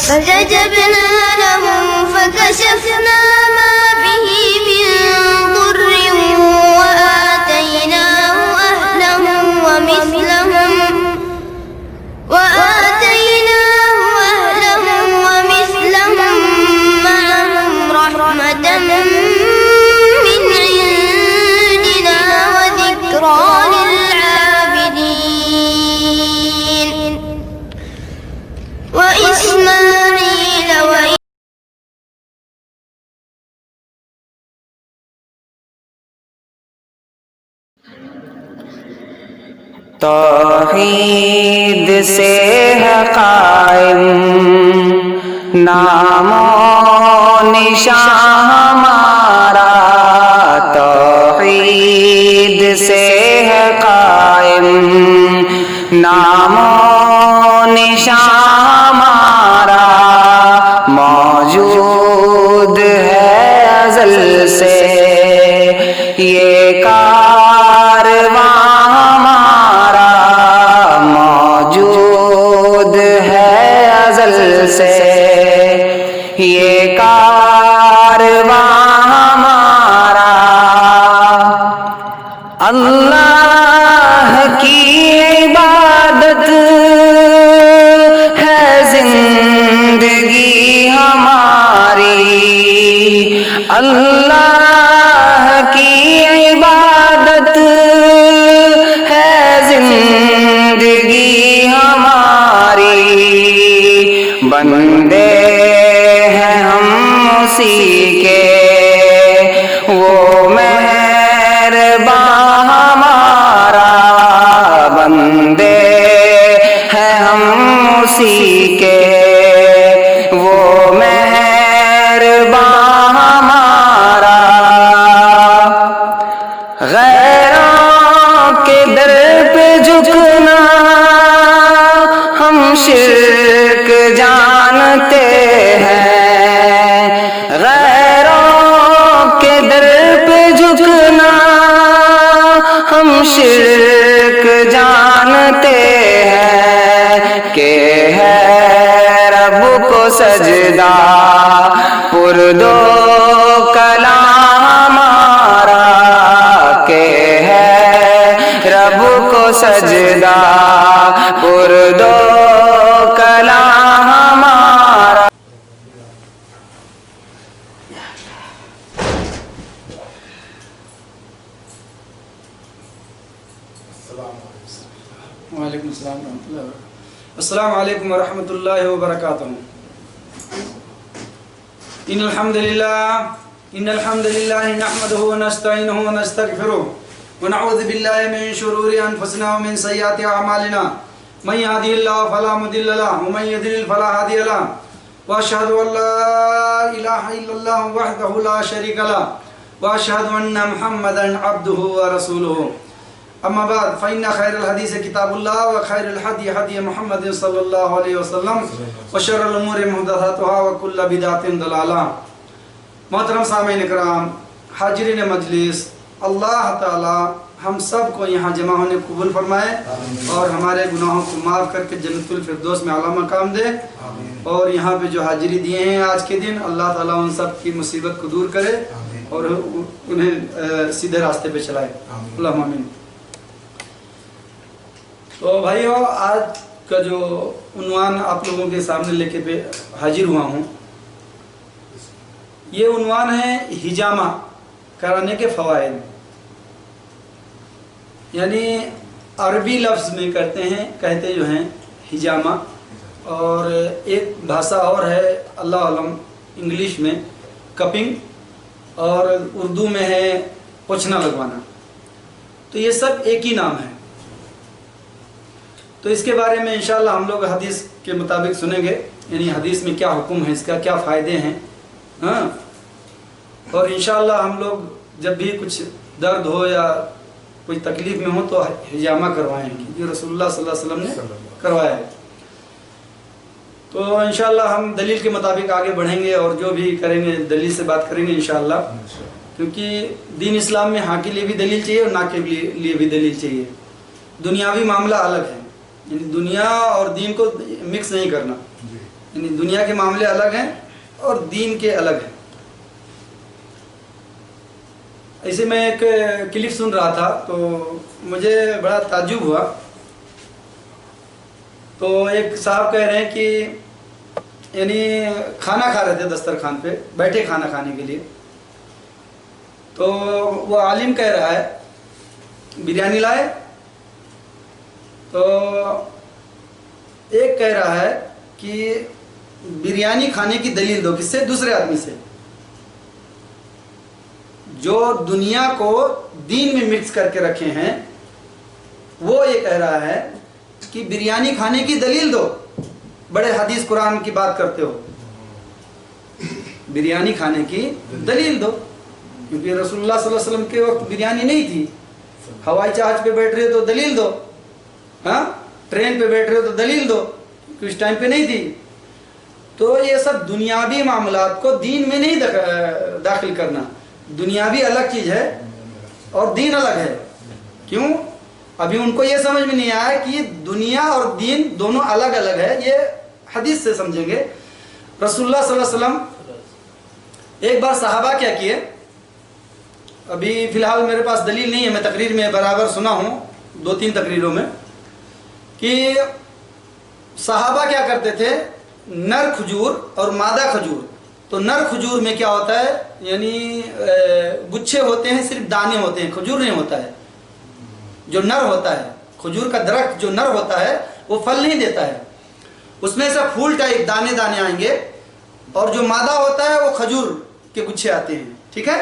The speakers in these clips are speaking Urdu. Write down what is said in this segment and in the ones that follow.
فاستجبنا له فكشفنا ما به من ضر وآتيناه أهله ومثلهم معهم رحمة من عندنا وذكرى للعابدين وإسماعيل توحید سے ہے قائم نام و نشان ہمارا، توحید سے ہے قائم نام و نشان ہمارا، موجود ہے ازل سے یہ کارواں ہمارا، موجود ہے ازل سے یہ کارواں ہمارا، اللہ کی عبادت ہے زندگی ہماری، اللہ کی عبادت ہے زندگی ہماری، بندے ہیں ہم اسی کے وہ مہرباں ہمارا، بندے ہیں ہم اسی کے وہ مہرباں ہمارا، غیروں کے در پہ جھکنا ہم شرک جانتے ہیں، غیروں کے در پہ جھکنا ہم شرک جانتے ہیں، کہ ہے رب کو سجدہ پردو کلام ہمارا، کہ ہے رب کو سجدہ پردو کلام ہمارا۔ وعلیکم السلام ورحمۃ اللہ وبرکاتہ۔ السلام علیکم ورحمۃ اللہ وبرکاتہ۔ ان الحمد للہ نحمده ونستعینه ونستغفره ونعوذ باللہ من شرور انفسنا ومن سیئات اعمالنا، من يهده الله فلا مضل له ومن يضلل فلا هادي له، واشهد ان لا اله الا الله وحده لا شريك له، واشهد ان محمدا عبده ورسوله، اما بعد فإن خير الحديث كتاب الله وخير الهدي هدي محمد صلى الله عليه وسلم وشر الأمور محدثاتها وكل بدعة ضلالة۔ محترم سامعین اکرام، حاضرین مجلس، اللہ تعالی ہم سب کو یہاں جمع ہونے قبول فرمائے اور ہمارے گناہوں کو معاف کر کے جنت الفردوس میں اعلیٰ مقام دے، اور یہاں پہ جو حاضری دیے ہیں آج کے دن، اللہ تعالیٰ ان سب کی مصیبت کو دور کرے اور انہیں سیدھے راستے پہ چلائے، اللہم آمین۔ تو بھائیو، آج کا جو عنوان آپ لوگوں کے سامنے لے کے حاضر ہوا ہوں، یہ عنوان ہے حجامہ کرانے کے فوائد، یعنی عربی لفظ میں کہتے جو ہیں حجامہ، اور ایک بھاشا اور ہے اللہ علم انگلش میں کپنگ، اور اردو میں ہے پوچھنا لگوانا، تو یہ سب ایک ہی نام ہے۔ تو اس کے بارے میں انشاءاللہ ہم لوگ حدیث کے مطابق سنیں گے، یعنی حدیث میں کیا حکم ہے، اس کا کیا فائدے ہیں، ہاں، اور انشاءاللہ ہم لوگ جب بھی کچھ درد ہو یا کوئی تکلیف میں ہو تو حجامہ کروائیں، کیونکہ رسول اللہ صلی اللہ علیہ وسلم نے کروایا ہے۔ تو انشاءاللہ ہم دلیل کے مطابق آگے بڑھیں گے اور جو بھی کریں گے دلیل سے بات کریں گے انشاءاللہ، کیونکہ دین اسلام میں ہاں کے لیے بھی دلیل چاہیے اور نہ کے لیے بھی دلیل چاہیے۔ دنیاوی معاملہ الگ ہے، یعنی دنیا اور دین کو مکس نہیں کرنا، یعنی دنیا کے معاملے الگ ہیں اور دین کے الگ ہیں. ایسے میں ایک کلپ سن رہا تھا تو مجھے بڑا تعجب ہوا. تو ایک صاحب کہہ رہے ہیں کہ یعنی کھانا کھا رہے تھے دسترخوان پہ بیٹھے کھانا کھانے کے لیے. تو وہ عالم کہہ رہا ہے بریانی لائے. تو ایک کہہ رہا ہے کہ بریانی کھانے کی دلیل دو. کس سے؟ دوسرے آدمی سے جو دنیا کو دین میں مکس کر کے رکھے ہیں. وہ یہ کہہ رہا ہے کہ بریانی کھانے کی دلیل دو. بڑے حدیث قرآن کی بات کرتے ہو, بریانی کھانے کی دلیل دو. کیونکہ رسول اللہ صلی اللہ علیہ وسلم کے وقت بریانی نہیں تھی. ہوائی جہاز پہ بیٹھ رہے ہو تو دلیل دو, ہاں ٹرین پہ بیٹھ رہے ہو تو دلیل دو, کیونکہ اس ٹائم پہ نہیں تھی. تو یہ سب دنیاوی معاملات کو دین میں نہیں داخل کرنا. دنیاوی الگ چیز ہے اور دین الگ ہے. کیوں؟ ابھی ان کو یہ سمجھ میں نہیں آیا کہ دنیا اور دین دونوں الگ الگ ہے. یہ حدیث سے سمجھیں گے. رسول اللہ صلی اللہ علیہ وسلم ایک بار صحابہ کیا کیے, ابھی فی الحال میرے پاس دلیل نہیں ہے, میں تقریر میں برابر سنا ہوں 2-3 تقریروں میں, کہ صحابہ کیا کرتے تھے, نر کھجور اور مادہ کھجور. تو نر کھجور میں کیا ہوتا ہے, یعنی گچھے ہوتے ہیں, صرف دانے ہوتے ہیں, کھجور نہیں ہوتا ہے. جو نر ہوتا ہے, کھجور کا درخت جو نر ہوتا ہے وہ پھل نہیں دیتا ہے, اس میں سے پھول ٹائپ دانے دانے آئیں گے. اور جو مادہ ہوتا ہے وہ کھجور کے گچھے آتے ہیں. ٹھیک ہے.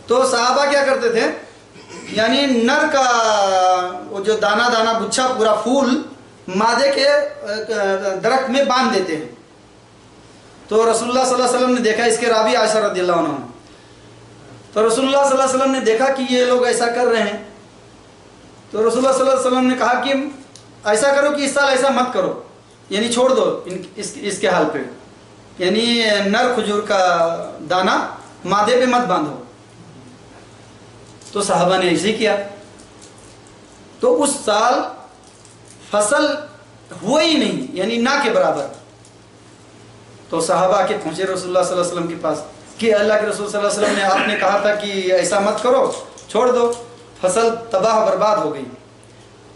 تو صحابہ کیا کرتے تھے, یعنی نر کا وہ جو دانا دانا گچھا پورا پھول مادے کے درخت میں باندھ دیتے ہیں. تو رسول اللہ صلی اللہ علیہ وسلم نے دیکھا, اس کے راوی عائشہ رضی اللہ عنہ. تو رسول اللہ صلی اللہ علیہ وسلم نے دیکھا کہ یہ لوگ ایسا کر رہے ہیں. تو رسول اللہ صلی اللہ علیہ وسلم نے کہا کہ ایسا کرو کہ اس سال ایسا مت کرو, یعنی چھوڑ دو اس کے حال پہ, یعنی نر کھجور کا دانا مادے پہ مت باندھو. تو صحابہ نے ایسے ہی کیا. تو اس سال فصل ہوا ہی نہیں, یعنی نہ کے برابر. تو صحابہ کے پہنچے رسول اللہ صلی اللہ علیہ وسلم کے پاس کہ اللہ کے رسول صلی اللہ علیہ وسلم نے آپ نے کہا تھا کہ ایسا مت کرو, چھوڑ دو, فصل تباہ برباد ہو گئی,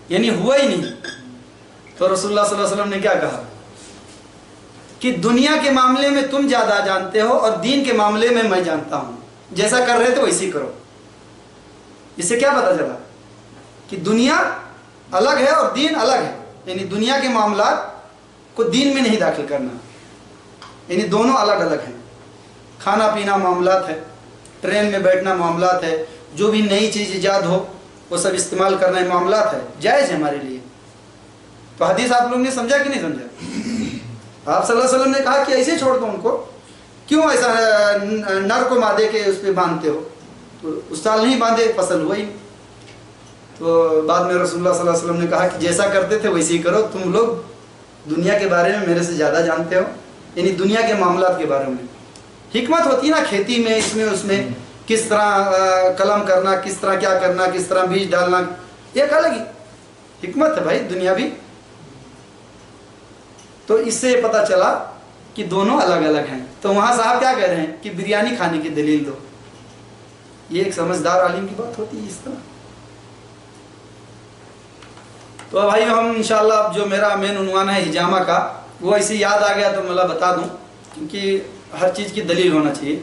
یعنی ہوا ہی نہیں. تو رسول اللہ صلی اللہ علیہ وسلم نے کیا کہا کہ دنیا کے معاملے میں تم زیادہ جانتے ہو اور دین کے معاملے میں میں جانتا ہوں. جیسا کر رہے تھے ویسے ہی کرو. اس سے کیا پتا چلا کہ دنیا الگ ہے اور دین الگ ہے. یعنی دنیا کے معاملات کو دین میں نہیں داخل کرنا, یعنی دونوں الگ الگ ہیں. کھانا پینا معاملات ہے, ٹرین میں بیٹھنا معاملات ہے, جو بھی نئی چیز ایجاد ہو وہ سب استعمال کرنا معاملات ہے, جائز ہے ہمارے لیے. تو حدیث آپ لوگ نے سمجھا کہ نہیں سمجھا؟ آپ صلی اللہ علیہ وسلم نے کہا کہ ایسے چھوڑ دو ان کو, کیوں ایسا نر کو مادے کے اس پہ باندھتے ہو. تو اس سال نہیں باندھے, فصل ہوئی. تو بعد میں رسول اللہ صلی اللہ علیہ وسلم نے کہا کہ جیسا کرتے تھے ویسے ہی کرو, تم لوگ دنیا کے بارے میں میرے سے زیادہ جانتے ہو, یعنی دنیا کے معاملات کے بارے میں. حکمت ہوتی ہے نا کھیتی میں, اس میں اس میں کس طرح قلم کرنا, کس طرح کیا کرنا, کس طرح بیج ڈالنا, ایک الگ ہی حکمت ہے بھائی دنیا بھی. تو اس سے پتہ چلا کہ دونوں الگ الگ ہیں. تو وہاں صاحب کیا کہہ رہے ہیں کہ بریانی کھانے کی دلیل دو. یہ ایک سمجھدار عالم کی بات ہوتی ہے اس طرح. تو بھائی ہم انشاءاللہ اب جو میرا مین عنوان ہے حجامہ کا, وہ ایسے یاد آ گیا تو میں بتا دوں, کیونکہ ہر چیز کی دلیل ہونا چاہیے.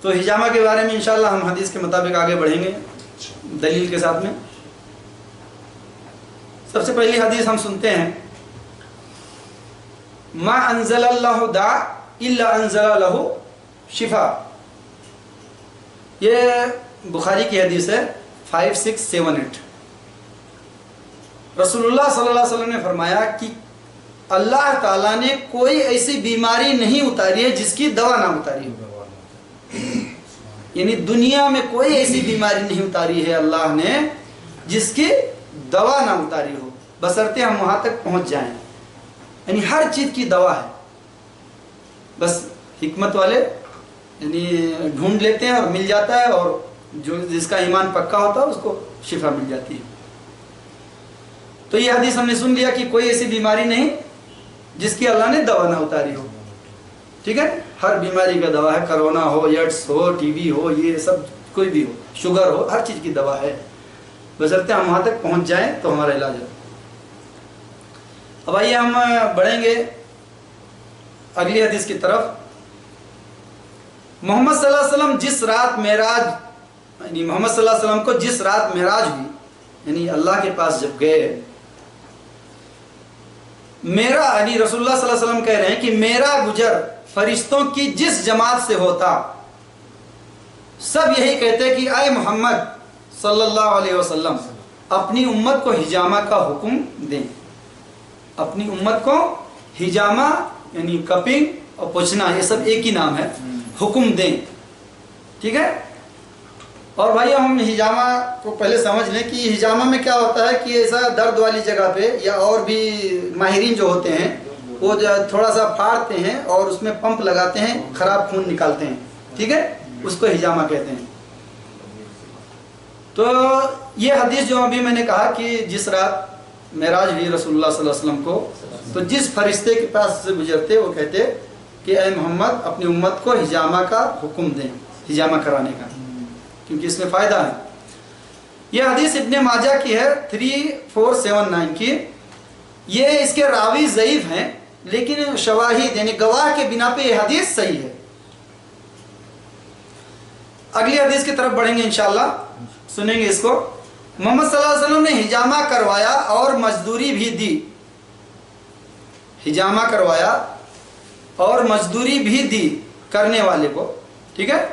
تو حجامہ کے بارے میں انشاءاللہ ہم حدیث کے مطابق آگے بڑھیں گے دلیل کے ساتھ میں. سب سے پہلی حدیث ہم سنتے ہیں, ما انزل اللہ داء الا انزل لہ شفاء. یہ بخاری کی حدیث ہے 5678. رسول اللہ صلی اللہ علیہ وسلم نے فرمایا کہ اللہ تعالیٰ نے کوئی ایسی بیماری نہیں اتاری ہے جس کی دوا نہ اتاری ہو. یعنی دنیا میں کوئی ایسی بیماری نہیں اتاری ہے اللہ نے جس کی دوا نہ اتاری ہو, بشرطے ہم وہاں تک پہنچ جائیں. یعنی ہر چیز کی دوا ہے, بس حکمت والے یعنی ڈھونڈ لیتے ہیں اور مل جاتا ہے, اور جو جس کا ایمان پکا ہوتا ہے اس کو شفا مل جاتی ہے. تو یہ حدیث ہم نے سن لیا کہ کوئی ایسی بیماری نہیں جس کی اللہ نے دوا نہ اتاری ہو. ٹھیک ہے, ہر بیماری کا دوا ہے, کرونا ہو, ایڈس ہو, ٹی وی ہو, یہ سب کوئی بھی ہو, شوگر ہو, ہر چیز کی دوا ہے, بشرطے ہم وہاں تک پہنچ جائیں تو ہمارا علاج ہے. اب آئیے ہم بڑھیں گے اگلی حدیث کی طرف. محمد صلی اللہ علیہ وسلم جس رات معراج, یعنی محمد صلی اللہ علیہ وسلم کو جس رات معراج ہوئی, یعنی اللہ کے پاس جب گئے, میرا, یعنی رسول اللہ صلی اللہ علیہ وسلم کہہ رہے ہیں کہ میرا گزر فرشتوں کی جس جماعت سے ہوتا, سب یہی کہتے کہ اے محمد صلی اللہ علیہ وسلم اپنی امت کو حجامہ کا حکم دیں. اپنی امت کو حجامہ یعنی کپنگ اور پوچھنا, یہ سب ایک ہی نام ہے, حکم دیں. ٹھیک ہے. اور بھائی ہم حجامہ کو پہلے سمجھ لیں کہ حجامہ میں کیا ہوتا ہے کہ ایسا درد والی جگہ پہ, یا اور بھی ماہرین جو ہوتے ہیں وہ تھوڑا سا پھاڑتے ہیں اور اس میں پمپ لگاتے ہیں, خراب خون نکالتے ہیں. ٹھیک ہے, اس کو حجامہ کہتے ہیں. تو یہ حدیث جو ابھی میں نے کہا کہ جس رات معراج ہوئی رسول اللہ صلی اللہ علیہ وسلم کو, تو جس فرشتے کے پاس سے گزرتے وہ کہتے کہ اے محمد اپنی امت کو حجامہ کا حکم دیں, حجامہ کرانے کا, کیونکہ اس میں فائدہ ہے. یہ حدیث ابن ماجہ کی ہے 3479 کی. یہ اس کے راوی ضعیف ہیں, لیکن شواہد یعنی گواہ کے بنا پہ یہ حدیث صحیح ہے. اگلی حدیث کی طرف بڑھیں گے انشاءاللہ, سنیں گے اس کو. محمد صلی اللہ علیہ وسلم نے حجامہ کروایا اور مزدوری بھی دی. حجامہ کروایا اور مزدوری بھی دی کرنے والے کو. ٹھیک ہے.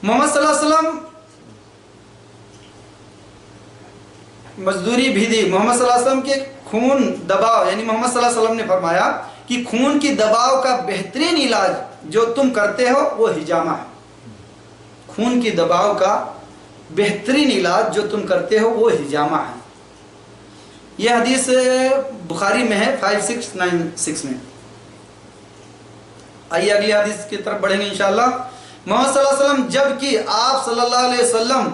محمد صلی اللہ علیہ وسلم مزدوری بھی دی. محمد صلی اللہ علیہ وسلم کے خون دباؤ, یعنی محمد صلی اللہ علیہ وسلم نے فرمایا کہ خون کی دباؤ کا بہترین علاج جو تم کرتے ہو وہ حجامہ ہے. خون کی دباؤ کا بہترین علاج جو تم کرتے ہو وہ حجامہ ہے. یہ حدیث بخاری میں ہے 5696 میں. آئیے اگلی حدیث کی طرف بڑھیں گے انشاءاللہ. محمد صلی اللہ علیہ وسلم جب کہ آپ صلی اللہ علیہ وسلم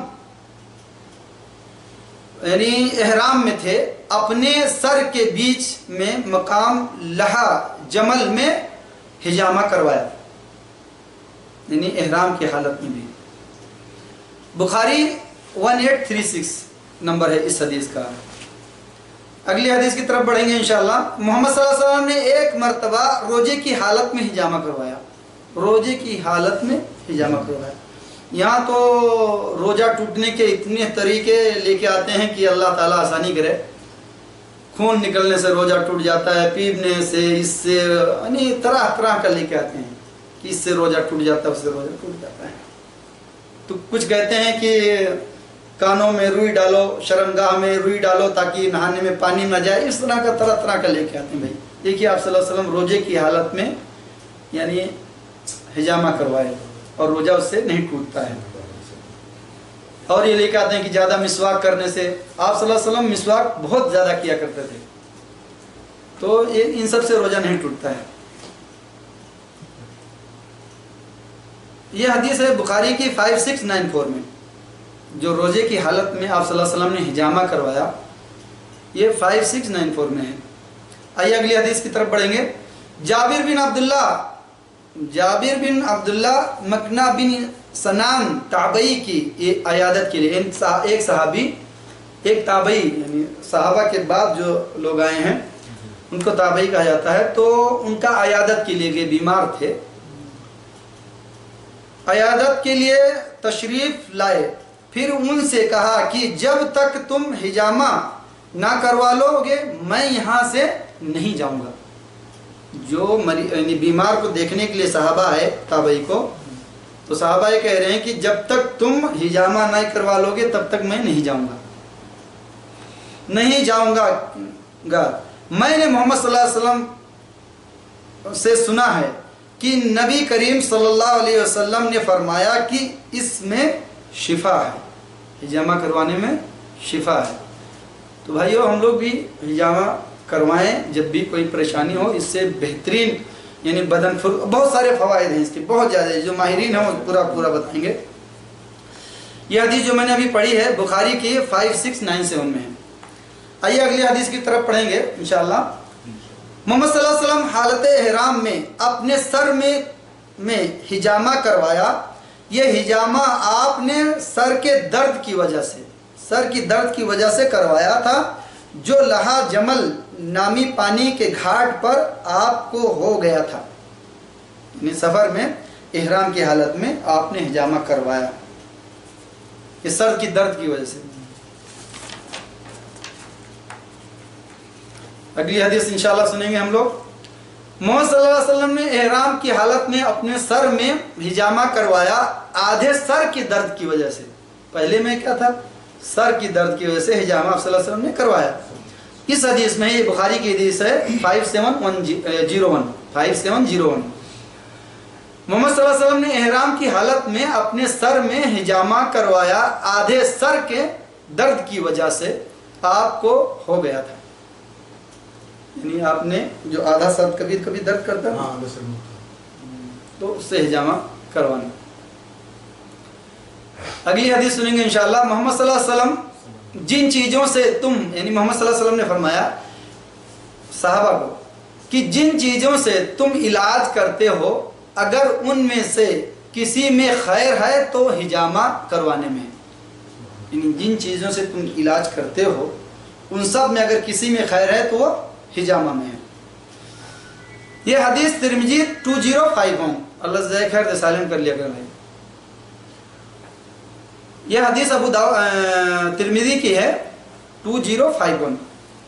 یعنی احرام میں تھے, اپنے سر کے بیچ میں مقام لہا جمل میں حجامہ کروایا, یعنی احرام کی حالت میں بھی. بخاری 1836 نمبر ہے اس حدیث کا. اگلی حدیث کی طرف بڑھیں گے انشاءاللہ. محمد صلی اللہ علیہ وسلم نے ایک مرتبہ روزے کی حالت میں حجامہ کروایا. روزے کی حالت میں حجامہ کروایا. یہاں تو روزہ ٹوٹنے کے اتنے طریقے لے کے آتے ہیں کہ اللہ تعالیٰ آسانی کرے. خون نکلنے سے روزہ ٹوٹ جاتا ہے, پینے سے, اس سے, یعنی طرح طرح کا لے کے آتے ہیں کہ اس سے روزہ ٹوٹ جاتا ہے, اس سے روزہ ٹوٹ جاتا ہے. تو کچھ کہتے ہیں کہ کانوں میں روئی ڈالو, شرمگاہ میں روئی ڈالو تاکہ نہانے میں پانی نہ جائے. اس طرح کا طرح طرح کا لے کے آتے ہیں. بھائی دیکھیے آپ صلی اللہ علیہ وسلم روزے کی حالت میں یعنی حجامہ کروائے اور روزہ اس سے نہیں ٹوٹتا ہے. اور یہ لے کے آتے ہیں کہ زیادہ مسواک کرنے سے, آپ صلی اللہ علیہ وسلم مسواک بہت زیادہ کیا کرتے تھے, تو یہ ان سب سے روزہ نہیں ٹوٹتا ہے. یہ حدیث ہے بخاری کی 5694 میں, جو روزے کی حالت میں آپ صلی اللہ علیہ وسلم نے حجامہ کروایا, یہ 5694 میں ہے. آئیے اگلی حدیث کی طرف بڑھیں گے. جابر بن عبداللہ مکنہ بن سنان تابعی کی عیادت کے لیے, ایک صحابی, ایک تابعی یعنی صحابہ کے بعد جو لوگ آئے ہیں ان کو تابعی کہا جاتا ہے, تو ان کا عیادت کے لیے, بیمار تھے, عیادت کے لیے تشریف لائے. پھر ان سے کہا کہ جب تک تم حجامہ نہ کروا لو گے میں یہاں سے نہیں جاؤں گا. جو یعنی بیمار کو دیکھنے کے لیے صحابہ ہے تابعی کو, تو صحابہ یہ کہہ رہے ہیں کہ جب تک تم حجامہ نہ کروا لو گے تب تک میں نہیں جاؤں گا. میں نے محمد صلی اللہ علیہ وسلم سے سنا ہے کہ نبی کریم صلی اللہ علیہ وسلم نے فرمایا کہ اس میں شفا ہے, حجامہ کروانے میں شفا ہے. تو بھائیو ہم لوگ بھی حجامہ کروائیں جب بھی کوئی پریشانی ہو. اس سے بہترین یعنی بدن بہت سارے فوائد ہیں اس کے, بہت زیادہ, جو ماہرین ہیں وہ پورا بتائیں گے. یہ حدیث جو میں نے ابھی پڑھی ہے بخاری کی 5697 میں ہے. آئیے اگلی حدیث کی طرف پڑھیں گے انشاءاللہ. محمد صلی اللہ علیہ وسلم حالت احرام میں اپنے سر میں حجامہ کروایا. یہ حجامہ آپ نے سر کے درد کی وجہ سے کروایا تھا جو لہا جمل نامی پانی کے گھاٹ پر آپ کو ہو گیا تھا. یعنی سفر میں احرام کی حالت میں آپ نے حجامہ کروایا یہ سر کی درد کی وجہ سے. اگلی حدیث انشاءاللہ سنیں گے ہم لوگ. محمد صلی اللہ علیہ وسلم نے احرام کی حالت میں اپنے سر میں حجامہ کروایا آدھے سر کی درد کی وجہ سے. پہلے میں کیا تھا؟ سر کی درد کی وجہ سے حجامہ صلی اللہ علیہ وسلم نے کروایا. اس حدیث میں یہ بخاری کی حدیث ہے 5701. محمد صلی اللہ علیہ وسلم نے احرام کی حالت میں اپنے سر میں حجامہ کروایا آدھے سر کے درد کی وجہ سے آپ کو ہو گیا تھا. یعنی آپ نے جو آدھا سر کبھی کبھی درد کرتا ہے تو اس سے حجامہ کروانا. اگلی حدیث سنیں گے انشاءاللہ. محمد صلی اللہ علیہ وسلم جن چیزوں سے یعنی محمد صلی اللہ علیہ وسلم نے فرمایا صحابہ کو کہ جن چیزوں سے تم علاج کرتے ہو اگر ان میں سے کسی میں خیر ہے تو حجامہ کروانے میں. یعنی جن چیزوں سے تم علاج کرتے ہو ان سب میں اگر کسی میں خیر ہے تو وہ حجامہ میں ہے. یہ حدیث ترمذی 205 ہوں. اللہ جزائے خیر سالم کر لیا کر بھائی. یہ حدیث ترمذی کی ہے 2051.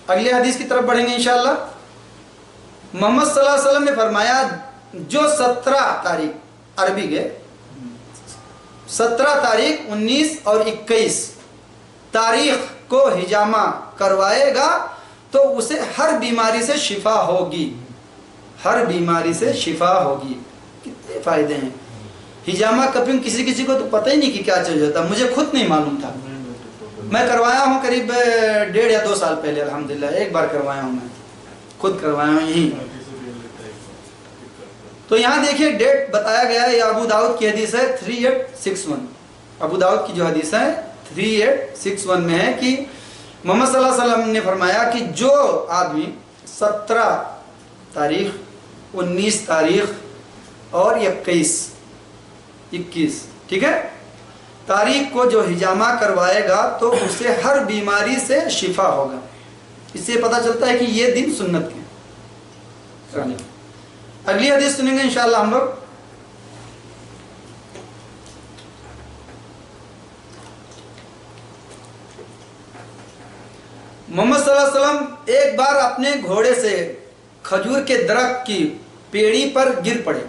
اگلے حدیث کی طرف بڑھیں گے انشاءاللہ. محمد صلی اللہ علیہ وسلم نے فرمایا جو 17 تاریخ عربی کے 17 تاریخ 19 اور 21 تاریخ کو حجامہ کروائے گا تو اسے ہر بیماری سے شفا ہوگی. ہر بیماری سے شفا ہوگی. کتنے فائدے ہیں. حجامہ کپنگ کسی کو تو پتہ ہی نہیں کہ کیا چیز ہوتا. مجھے خود نہیں معلوم تھا. میں کروایا ہوں قریب 1.5 یا 2 سال پہلے الحمدللہ. ایک بار کروایا ہوں میں خود کروایا ہوں یہی. تو یہاں دیکھیے ڈیٹ بتایا گیا ہے. یہ ابو داؤد کی حدیث ہے 3861. ابو داؤد کی جو حدیث ہے 3861 میں ہے کہ محمد صلی اللہ علیہ وسلم نے فرمایا کہ جو آدمی 17 تاریخ 19 تاریخ اور 21 ٹھیک ہے تاریخ کو جو حجامہ کروائے گا تو اسے ہر بیماری سے شفا ہوگا. اس سے پتہ چلتا ہے کہ یہ دن سنت کے. اگلی حدیث سنیں گے انشاءاللہ ہم لوگ. محمد صلی اللہ علیہ وسلم ایک بار اپنے گھوڑے سے کھجور کے درخت کی پیڑی پر گر پڑے.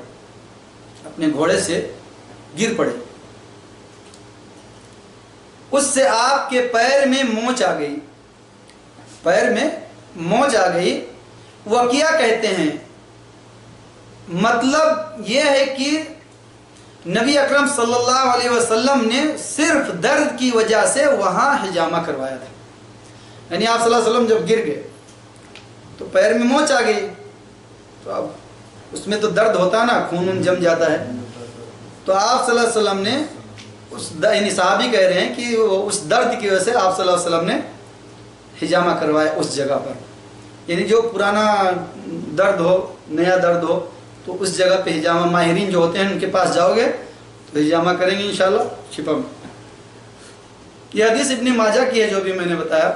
اپنے گھوڑے سے گر پڑے. اس سے آپ کے پیر میں موچ آ گئی. پیر میں موچ آ گئی. وقیہ کہتے ہیں مطلب یہ ہے کہ نبی اکرم صلی اللہ علیہ وسلم نے صرف درد کی وجہ سے وہاں حجامہ کروایا تھا. یعنی آپ صلی اللہ علیہ وسلم جب گر گئے تو پیر میں موچ آ گئی تو اب اس میں تو درد ہوتا نا, خون جم جاتا ہے. تو آپ صلی اللہ علیہ وسلم نے یعنی صحابی کہہ رہے ہیں کہ اس درد کی وجہ سے آپ صلی اللہ علیہ وسلم نے حجامہ کروایا اس جگہ پر. یعنی جو پرانا درد ہو نیا درد ہو تو اس جگہ پہ حجامہ. ماہرین جو ہوتے ہیں ان کے پاس جاؤ گے تو حجامہ کریں گے انشاءاللہ شفا میں. یہ حدیث ابن ماجہ کی ہے جو بھی میں نے بتایا.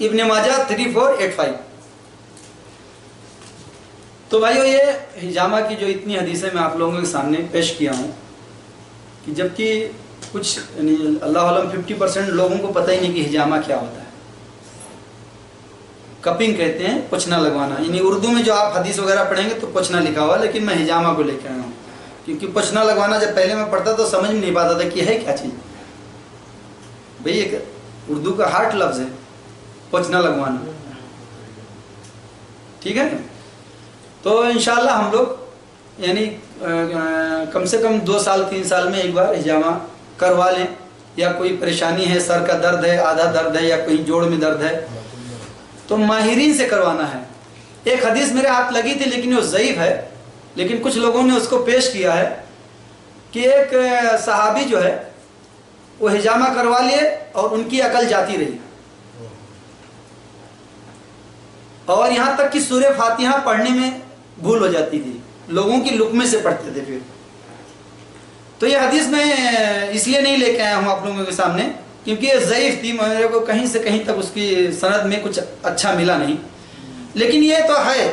ابن ماجہ 3485. تو بھائیو یہ حجامہ کی جو اتنی حدیثیں میں آپ لوگوں کے سامنے پیش کیا ہوں کہ جبکہ کچھ یعنی اللہ علم 50% لوگوں کو پتہ ہی نہیں کہ حجامہ کیا ہوتا ہے. کپنگ کہتے ہیں پوچھنا لگوانا. یعنی اردو میں جو آپ حدیث وغیرہ پڑھیں گے تو پوچھنا لکھا ہوا, لیکن میں حجامہ کو لے کے آیا ہوں کیونکہ پوچھنا لگوانا جب پہلے میں پڑھتا تو سمجھ نہیں پاتا تھا کہ ہے کیا چیز. بھئی ایک اردو کا ہارٹ لفظ ہے پوچھنا لگوانا. ٹھیک ہے. تو انشاءاللہ ہم لوگ یعنی کم سے کم 2 سال 3 سال میں ایک بار حجامہ کروا لیں. یا کوئی پریشانی ہے, سر کا درد ہے, آدھا درد ہے, یا کوئی جوڑ میں درد ہے تو ماہرین سے کروانا ہے. ایک حدیث میرے ہاتھ لگی تھی لیکن وہ ضعیف ہے, لیکن کچھ لوگوں نے اس کو پیش کیا ہے کہ ایک صحابی جو ہے وہ حجامہ کروا لیے اور ان کی عقل جاتی رہی. اور یہاں تک کہ سورہ فاتحہ پڑھنے میں بھول ہو جاتی تھی، لوگوں کی لقمے سے پڑھتے تھے پھر. تو یہ حدیث میں اس لیے نہیں لے کے آیا ہوں آپ لوگوں کے سامنے کیونکہ یہ ضعیف تھی، میرے کو کہیں سے کہیں تک اس کی سند میں کچھ اچھا ملا نہیں. لیکن یہ تو ہے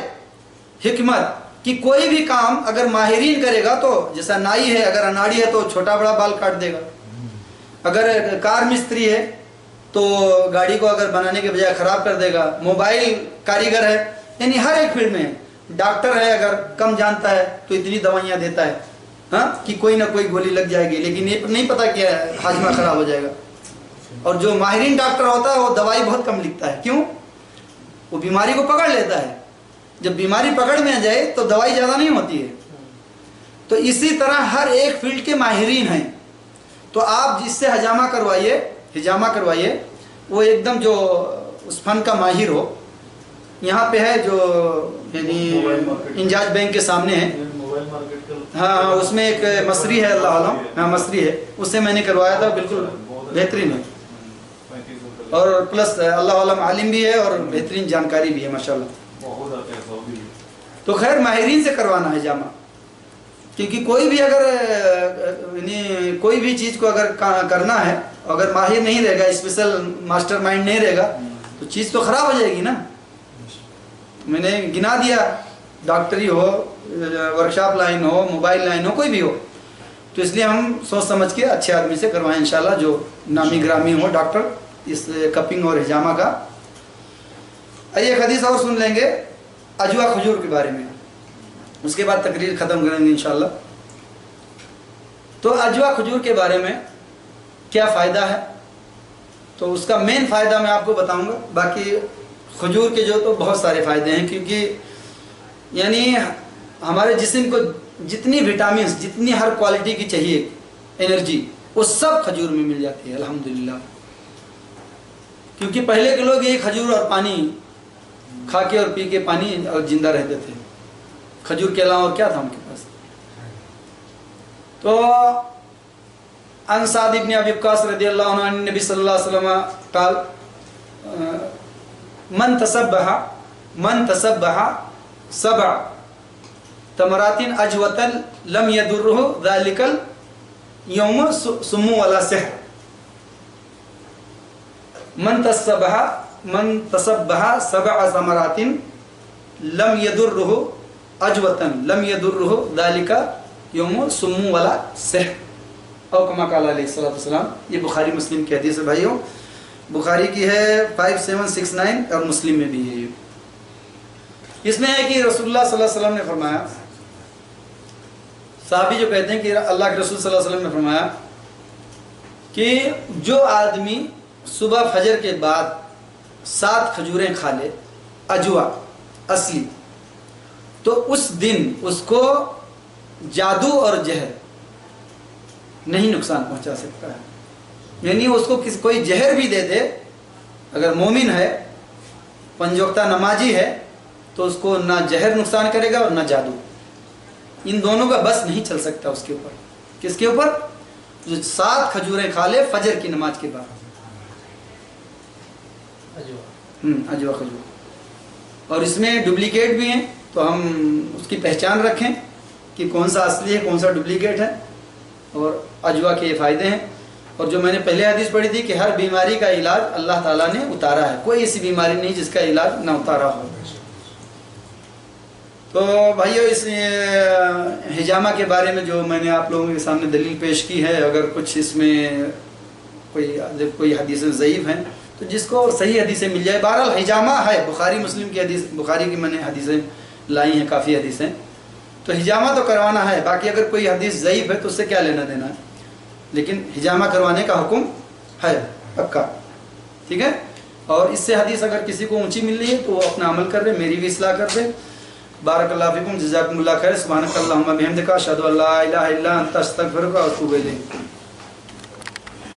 حکمت کہ کوئی بھی کام اگر ماہرین کرے گا تو، جیسا نائی ہے اگر اناڑی ہے تو چھوٹا بڑا بال کاٹ دے گا، اگر کار مستری ہے تو گاڑی کو اگر بنانے کے بجائے خراب کر دے گا، موبائل کاریگر ہے، یعنی ہر ایک فیلڈ میں ہے. ڈاکٹر ہے اگر کم جانتا ہے تو اتنی دوائیاں دیتا ہے ہاں کہ کوئی نہ کوئی گولی لگ جائے گی، لیکن یہ نہیں پتا کیا ہے ہاضمہ خراب ہو جائے گا. اور جو ماہرین ڈاکٹر ہوتا ہے وہ دوائی بہت کم لکھتا ہے. کیوں؟ وہ بیماری کو پکڑ لیتا ہے، جب بیماری پکڑ میں آ جائے تو دوائی زیادہ نہیں ہوتی ہے. تو اسی طرح ہر ایک فیلڈ کے ماہرین ہیں. تو آپ جس سے حجامہ کروائیے وہ ایک دم جو اس فن کا ماہر ہو. یہاں پہ ہے جو یعنی انجاز بینک کے سامنے ہے، ہاں اس میں ایک مصری ہے، اللہ عالم، ہاں مصری ہے، اس سے میں نے کروایا تھا، بالکل بہترین ہے. اور پلس اللہ عالم عالم بھی ہے اور بہترین جانکاری بھی ہے ماشاءاللہ. تو خیر ماہرین سے کروانا ہے حجامہ، کیونکہ کوئی بھی اگر یعنی کوئی بھی چیز کو اگر کرنا ہے، اگر ماہر نہیں رہے گا، اسپیشل ماسٹر مائنڈ نہیں رہے گا تو چیز تو خراب ہو جائے گی نا. میں نے گنا دیا، ڈاکٹری ہو، ورکشاپ لائن ہو، موبائل لائن ہو، کوئی بھی ہو. تو اس لیے ہم سوچ سمجھ کے اچھے آدمی سے کروائیں انشاءاللہ جو نامی گرامی ہو ڈاکٹر اس کپنگ اور حجامہ کا. ایک حدیث اور سن لیں گے اجوا کھجور کے بارے میں، اس کے بعد تقریر ختم کریں گے انشاءاللہ. تو اجوا کھجور کے بارے میں کیا فائدہ ہے، تو اس کا مین فائدہ میں آپ کو بتاؤں گا. باقی کھجور کے جو تو بہت سارے فائدے ہیں، کیونکہ یعنی ہمارے جسم کو جتنی وٹامنس، جتنی ہر کوالٹی کی چاہیے انرجی، وہ سب کھجور میں مل جاتی ہے الحمدللہ. کیونکہ پہلے کے لوگ یہی کھجور اور پانی کھا کے اور پی کے پانی اور زندہ رہتے تھے، کھجور کے علاوہ اور کیا تھا ان کے پاس. تو عن سعد بن ابی وقاص رضی اللہ عنہ عن نبی صلی اللہ علیہ وسلم قال من تصبح 7 تمرات اجوة لم يضره ذلك اليوم سم ولا سحر. من تصبح 7 تمرات لم يضره اجوة لم يضره ذلك يوم سم ولا سحر، او کما قال علیہ الصلوۃ والسلام. یہ بخاری مسلم کی حدیث ہے بھائیوں، بخاری کی ہے 5769 اور مسلم میں بھی ہے. اس میں ہے کہ رسول اللہ صلی اللہ علیہ وسلم نے فرمایا، صحابی جو کہتے ہیں کہ اللہ کے رسول صلی اللہ علیہ وسلم نے فرمایا کہ جو آدمی صبح فجر کے بعد 7 کھجوریں کھا لے اجوا اصلی، تو اس دن اس کو جادو اور زہر نہیں نقصان پہنچا سکتا ہے. یعنی اس کو کوئی زہر بھی دے دے، اگر مومن ہے، 5 وقتہ نمازی ہے، تو اس کو نہ زہر نقصان کرے گا اور نہ جادو. ان دونوں کا بس نہیں چل سکتا اس کے اوپر. کس کے اوپر؟ جو 7 کھجوریں کھا لے فجر کی نماز کے بعد، اجوا کھجور. اور اس میں ڈپلیکیٹ بھی ہیں، تو ہم اس کی پہچان رکھیں کہ کون سا اصلی ہے کون سا ڈپلیکیٹ ہے. اور اجوا کے یہ فائدے ہیں. اور جو میں نے پہلے حدیث پڑھی تھی کہ ہر بیماری کا علاج اللہ تعالیٰ نے اتارا ہے، کوئی ایسی بیماری نہیں جس کا علاج نہ اتارا ہو. تو بھائیو اس حجامہ کے بارے میں جو میں نے آپ لوگوں کے سامنے دلیل پیش کی ہے، اگر کچھ اس میں کوئی حدیثیں ضعیف ہیں تو جس کو صحیح حدیثیں مل جائے. بہرحال حجامہ ہے، بخاری مسلم کی حدیث، بخاری کی میں نے حدیثیں لائی ہیں کافی حدیثیں، تو حجامہ تو کروانا ہے. باقی اگر کوئی حدیث ضعیف ہے تو اس سے کیا لینا دینا ہے، لیکن حجامہ کروانے کا حکم ہے پکا. ٹھیک ہے. اور اس سے حدیث اگر کسی کو اونچی مل رہی ہے تو وہ اپنا عمل کر رہے، میری بھی اصلاح کر دے. بارک اللہ فیکم، جزاکم اللہ خیر. سبحانک اللہم بحمدک، اشہد ان لا الہ الا انت، استغفرک و اتوب الیک.